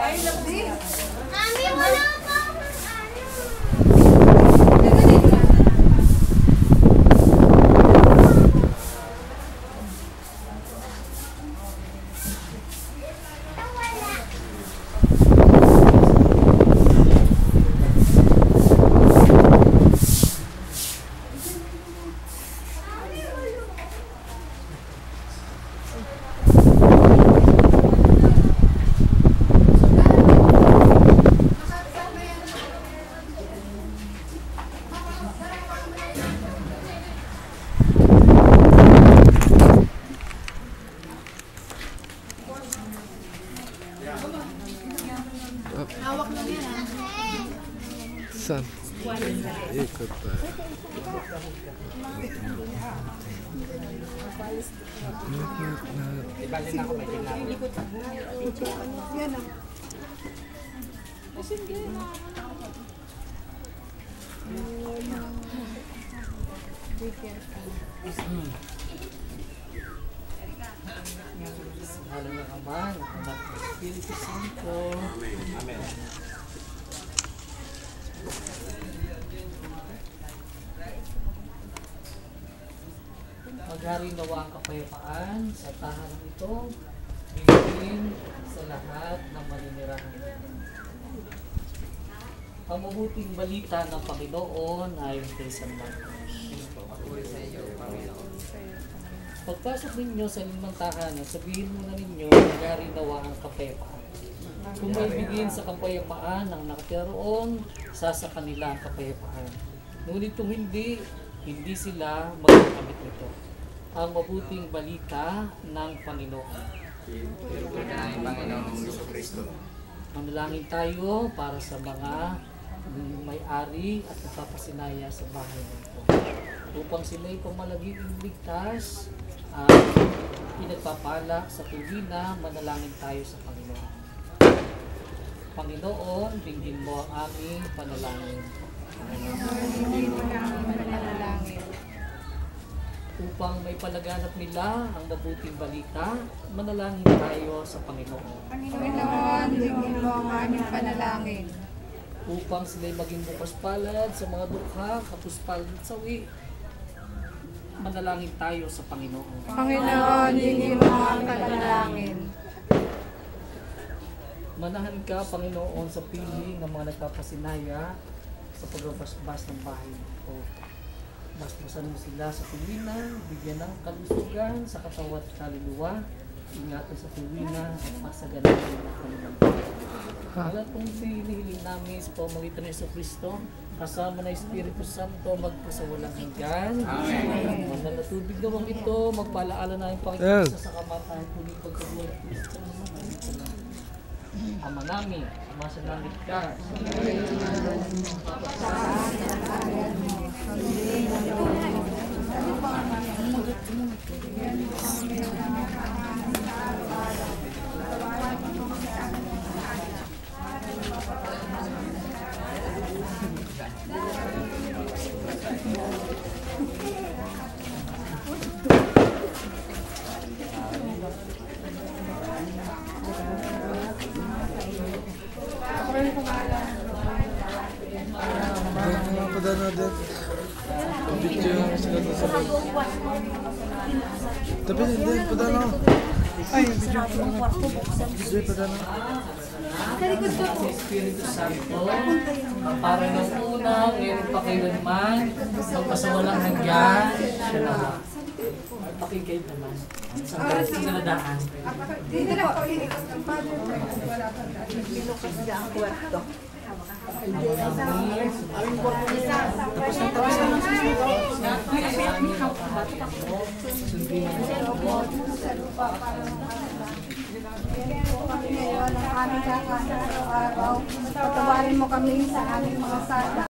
Mami, wala pa akong hawak lang yan, ha? Saan? Ikot pa. Ibalik na ako, may kailangan. Yan, ha? Mahalo ng Ama, ng Anak, ng Espiritu Santo. Amen. Maghari nawa ang kapayapaan sa tahanan ito, bigyan sa lahat ng maninirahan. Ang mabuting balita ng Panginoon ayon kay San Marcos. Pagpasok ninyo sa limang tahanan, sabihin muna ninyo, maghari nawa ang kapayapaan. Kung may bigyan sa kapayapaan ang nakatira roon, sa kanila ang kapayapaan. Ngunit kung hindi sila magagamit nito. Ang mabuting balita ng Panginoon. Manalangin tayo para sa mga may-ari at nagpapasinaya sa bahay nito. Upang sila'y pamalaging ligtas at pinagpapala sa tuwina, manalangin tayo sa Panginoon. Panginoon, dinggin mo ang aming panalangin. Upang may palaganap nila ang mabuting balita, manalangin tayo sa Panginoon. Panginoon, dinggin mo ang aming panalangin. Upang sila'y maging bukas palad sa mga dukha, kapos palad at sawi, manalangin tayo sa Panginoon. Panginoon, dinggin mo ang panalangin. Manahan ka, Panginoon, sa piling ng mga nagpapasinaya sa pagbabasbas ng bahay nito. Basbasan mo sila sa tuwina, bigyan ng kalusugan sa katawan at kaluluwa, ingatan sa tuwina at pasagalan ng kanilang buhay. Wala pong hinihiling namin sa pamamagitan ng Jesucristo, kasama na Espiritu Santo, magpasawalang hanggan. Amen. Ang natubig nawang ito, magpalaala na yung Panginoon sa kamatayan, kuning pagkabuhay ng Kristo. Ama namin, umasa langit ka. Padana din. Video lang sila doon sa bag. Tapi din, padana. Ay, video ko lang. Video, padana. Sa Espiritu Santo, para ng una, ngayon pa kailanman, magpasawalang hanggan, siya naman. Pakinggan naman. Sa karating na nadaan. Dito na po, inikas ng Father. Binukas niya ang kwarto. Patawarin mo kami sa aming mga sala.